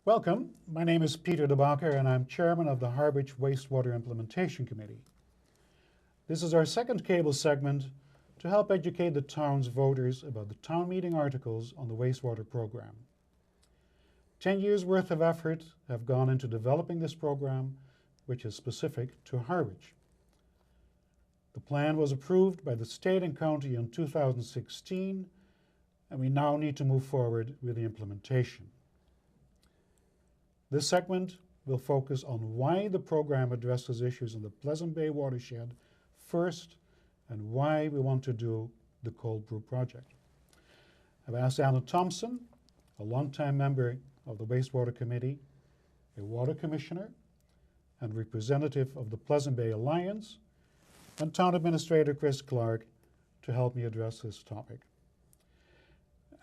Welcome. My name is Peter Bakker, and I'm chairman of the Harwich Wastewater Implementation Committee. This is our second cable segment to help educate the town's voters about the town meeting articles on the wastewater program. 10 years worth of effort have gone into developing this program, which is specific to Harwich. The plan was approved by the state and county in 2016, and we now need to move forward with the implementation. This segment will focus on why the program addresses issues in the Pleasant Bay watershed first and why we want to do the Cold Brew project. I've asked Allin Thompson, a longtime member of the Wastewater Committee, a water commissioner, and representative of the Pleasant Bay Alliance, and Town Administrator Chris Clark to help me address this topic.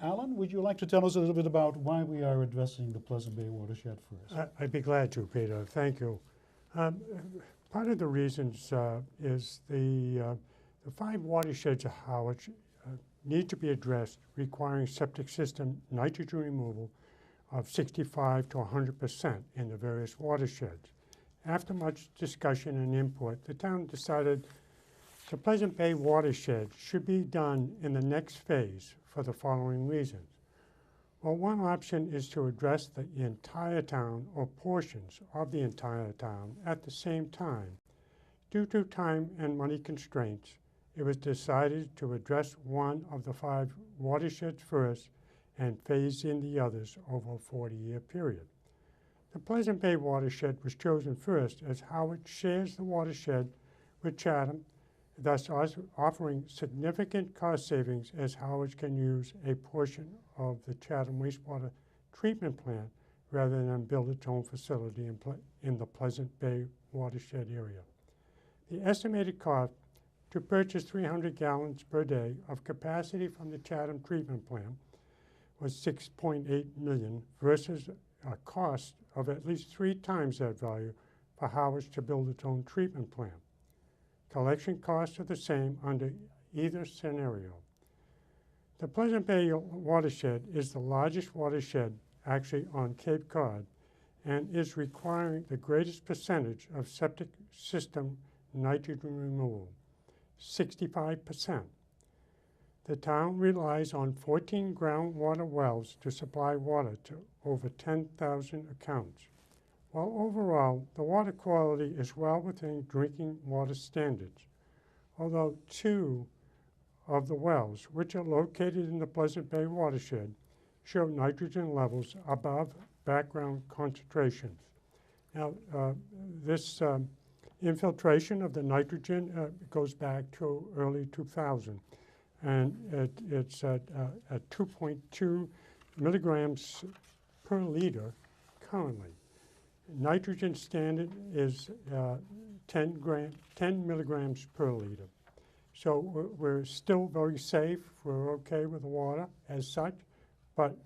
Allin, would you like to tell us a little bit about why we are addressing the Pleasant Bay watershed first? I'd be glad to, Peter. Thank you. Part of the reasons is the 5 watersheds of Harwich need to be addressed, requiring septic system nitrogen removal of 65 to 100% in the various watersheds. After much discussion and input, the town decided the Pleasant Bay watershed should be done in the next phase for the following reasons. Well, one option is to address the entire town or portions of the entire town at the same time. Due to time and money constraints, it was decided to address one of the 5 watersheds first and phase in the others over a 40-year period. The Pleasant Bay watershed was chosen first as Harwich shares the watershed with Chatham, thus offering significant cost savings as Harwich can use a portion of the Chatham wastewater treatment plant rather than build its own facility in the Pleasant Bay watershed area. The estimated cost to purchase 300 gallons per day of capacity from the Chatham treatment plant was $6.8 million versus a cost of at least 3 times that value for Harwich to build its own treatment plant. Collection costs are the same under either scenario. The Pleasant Bay watershed is the largest watershed actually on Cape Cod and is requiring the greatest percentage of septic system nitrogen removal, 65%. The town relies on 14 groundwater wells to supply water to over 10,000 accounts. While overall, the water quality is well within drinking water standards, although 2 of the wells, which are located in the Pleasant Bay watershed, show nitrogen levels above background concentrations. Now, this infiltration of the nitrogen goes back to early 2000, and it's at 2.2 milligrams per liter currently. Nitrogen standard is 10 milligrams per liter. So we're still very safe. We're okay with the water as such, but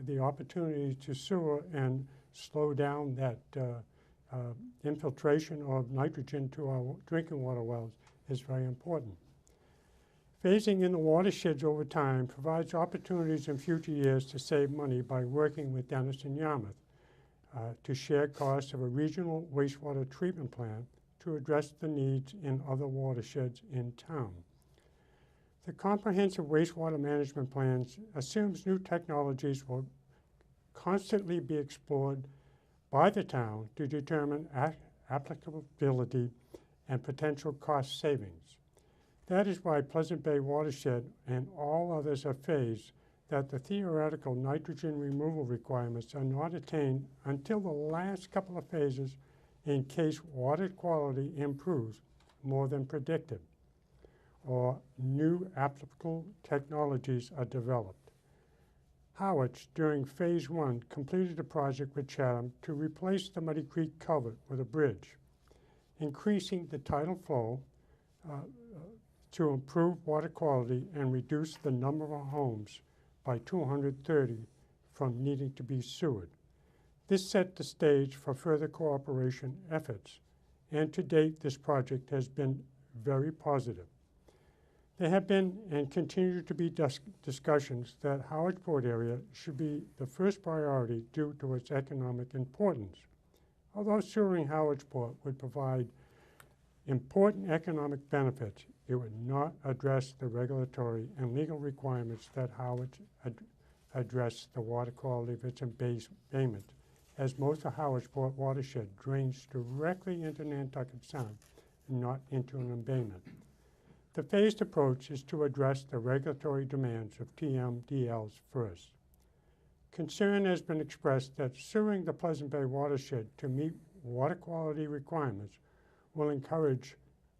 the opportunity to sewer and slow down that infiltration of nitrogen to our drinking water wells is very important. Phasing in the watersheds over time provides opportunities in future years to save money by working with Dennis and Yarmouth to share costs of a regional wastewater treatment plant to address the needs in other watersheds in town. The comprehensive wastewater management plans assumes new technologies will constantly be explored by the town to determine applicability and potential cost savings. That is why Pleasant Bay watershed and all others are phased that the theoretical nitrogen removal requirements are not attained until the last couple of phases in case water quality improves more than predicted or new applicable technologies are developed. Harwich, during phase 1, completed a project with Chatham to replace the Muddy Creek culvert with a bridge, increasing the tidal flow to improve water quality and reduce the number of homes by 230 from needing to be sewered. This set the stage for further cooperation efforts, and to date this project has been very positive. There have been and continue to be discussions that Harwich Port area should be the first priority due to its economic importance. Although sewering Harwich Port would provide important economic benefits, it would not address the regulatory and legal requirements that Harwich address the water quality of its embayment, as most of Harwich Port watershed drains directly into Nantucket Sound and not into an embayment. The phased approach is to address the regulatory demands of TMDLs first. Concern has been expressed that sewering the Pleasant Bay watershed to meet water quality requirements will encourage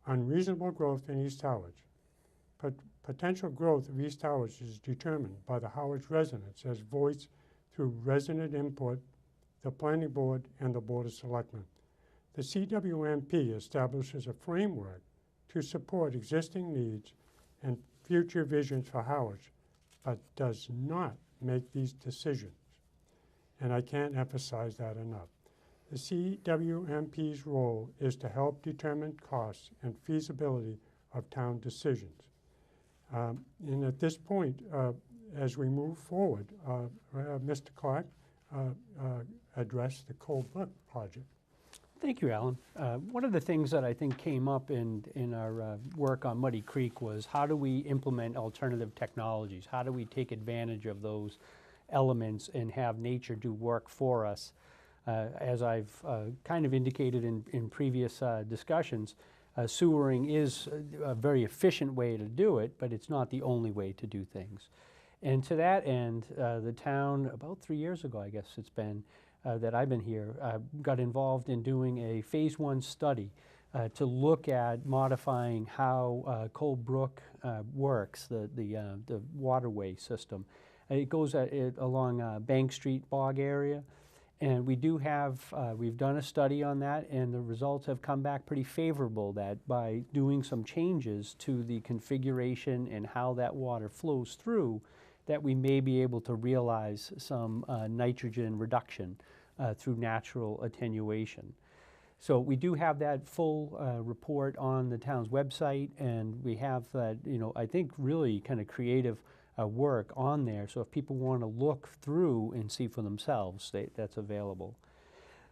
unreasonable growth in East Harwich. But potential growth of East Harwich is determined by the Harwich residents as voiced through resident input, the Planning Board, and the Board of Selectmen. The CWMP establishes a framework to support existing needs and future visions for Harwich, but does not make these decisions. And I can't emphasize that enough. The CWMP's role is to help determine costs and feasibility of town decisions. And at this point, as we move forward, Mr. Clark address the Cold Brook project. Thank you, Alan. One of the things that I think came up in our work on Muddy Creek was how do we implement alternative technologies? How do we take advantage of those elements and have nature do work for us? As I've kind of indicated in previous discussions, sewering is a very efficient way to do it, but it's not the only way to do things. And to that end, the town, about 3 years ago, I guess it's been, that I've been here, got involved in doing a phase 1 study to look at modifying how Cold Brook works, the waterway system. It goes along Bank Street bog area, and we do have, we've done a study on that, and the results have come back pretty favorable that by doing some changes to the configuration and how that water flows through, that we may be able to realize some nitrogen reduction through natural attenuation. So we do have that full report on the town's website, and we have that, I think really kind of creative work on there. So if people want to look through and see for themselves, that's available.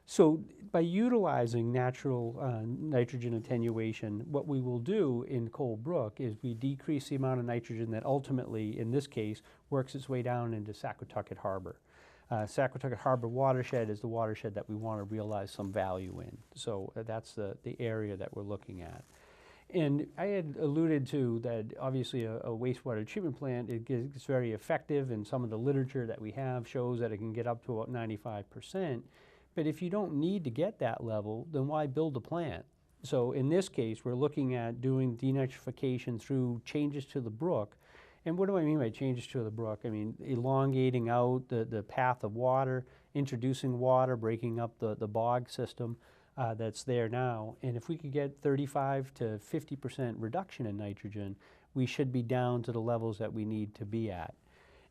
So by utilizing natural nitrogen attenuation, what we will do in Cold Brook is we decrease the amount of nitrogen that ultimately, in this case, works its way down into Saquatucket Harbor. Saquatucket Harbor watershed is the watershed that we want to realize some value in. So that's the area that we're looking at. And I had alluded to that obviously a wastewater treatment plant, it's very effective, and some of the literature that we have shows that it can get up to about 95%. But if you don't need to get that level, then why build a plant? So in this case, we're looking at doing denitrification through changes to the brook. And what do I mean by changes to the brook? I mean elongating out the path of water, introducing water, breaking up the bog system that's there now. And if we could get 35 to 50% reduction in nitrogen, we should be down to the levels that we need to be at.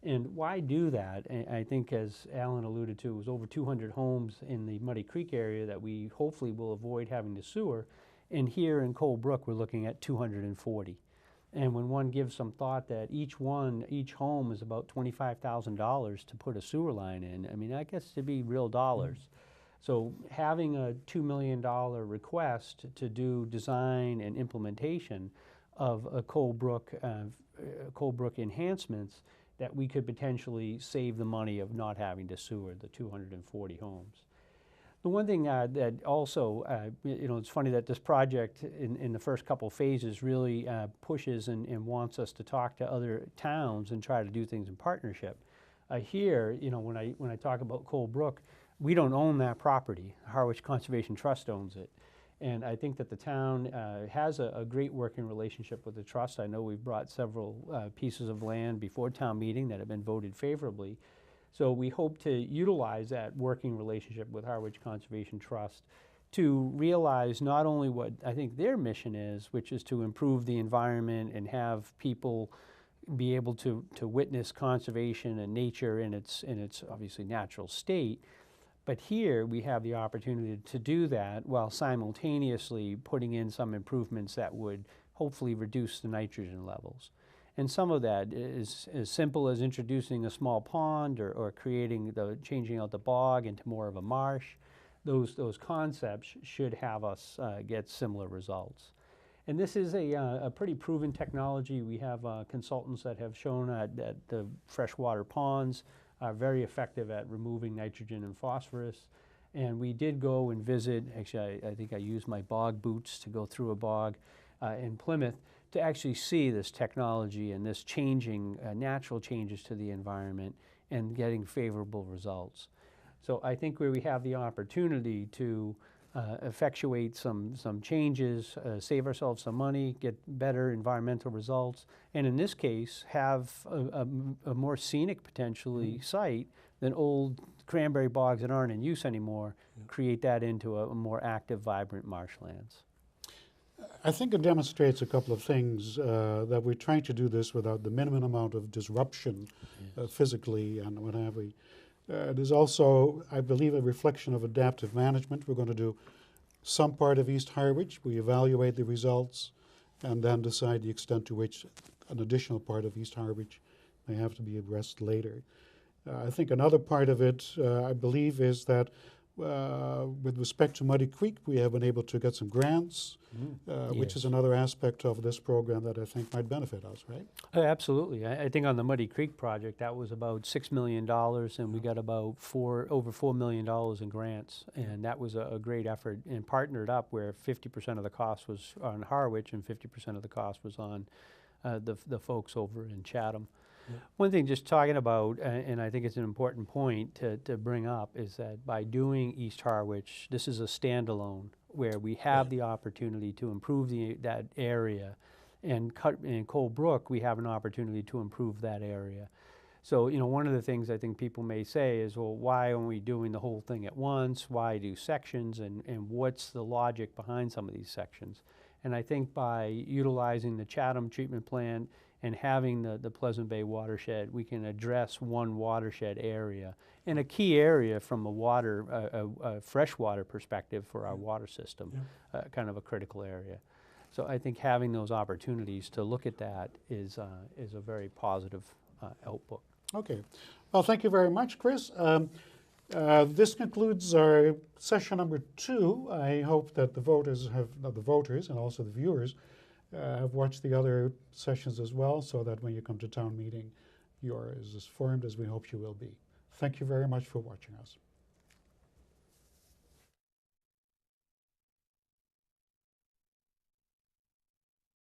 And why do that? I think, as Alan alluded to, it was over 200 homes in the Muddy Creek area that we hopefully will avoid having to sewer. And here in Cold Brook, we're looking at 240. And when one gives some thought that each home is about $25,000 to put a sewer line in, I mean, that gets to be real dollars. So having a $2 million request to do design and implementation of a Cold Brook enhancements, that we could potentially save the money of not having to sewer the 240 homes. The one thing that also, it's funny that this project in the first couple phases really pushes and wants us to talk to other towns and try to do things in partnership. Here, when I talk about Cold Brook, we don't own that property. Harwich Conservation Trust owns it. And I think that the town has a great working relationship with the trust. I know we've brought several pieces of land before town meeting that have been voted favorably. So we hope to utilize that working relationship with Harwich Conservation Trust to realize not only what I think their mission is, which is to improve the environment and have people be able to witness conservation and nature in its obviously natural state, but here we have the opportunity to do that while simultaneously putting in some improvements that would hopefully reduce the nitrogen levels. And some of that is as simple as introducing a small pond or changing out the bog into more of a marsh. Those concepts should have us get similar results. And this is a pretty proven technology. We have consultants that have shown that the freshwater ponds are very effective at removing nitrogen and phosphorus. And we did go and visit, actually I think I used my bog boots to go through a bog in Plymouth to actually see this technology and this changing, natural changes to the environment and getting favorable results. So I think where we have the opportunity to effectuate some changes, save ourselves some money, get better environmental results, and in this case have a more scenic potentially site than old cranberry bogs that aren't in use anymore, create that into a more active, vibrant marshlands. I think it demonstrates a couple of things, that we're trying to do this without the minimum amount of disruption physically and what have we. It is also, I believe, a reflection of adaptive management. We're going to do some part of East Harwich. We evaluate the results and then decide the extent to which an additional part of East Harwich may have to be addressed later. I think another part of it, I believe, is that with respect to Muddy Creek, we have been able to get some grants, which is another aspect of this program that I think might benefit us, right? Absolutely. I think on the Muddy Creek project, that was about $6 million, and we got about over $4 million in grants, and that was a great effort, and partnered up where 50% of the cost was on Harwich and 50% of the cost was on the folks over in Chatham. One thing just talking about, and I think it's an important point to bring up, is that by doing East Harwich, this is a standalone where we have the opportunity to improve that area, and in Cold Brook, we have an opportunity to improve that area. So, you know, one of the things I think people may say is, well, why aren't we doing the whole thing at once? Why do sections, and what's the logic behind some of these sections? And I think by utilizing the Chatham treatment plant and having the Pleasant Bay watershed, we can address one watershed area, and a key area from a freshwater perspective for our water system, kind of a critical area. So I think having those opportunities to look at that is a very positive output. Okay. Well, thank you very much, Chris. This concludes our session number 2. I hope that the voters and also the viewers have watched the other sessions as well, so that when you come to town meeting, you're as informed as we hope you will be. Thank you very much for watching us.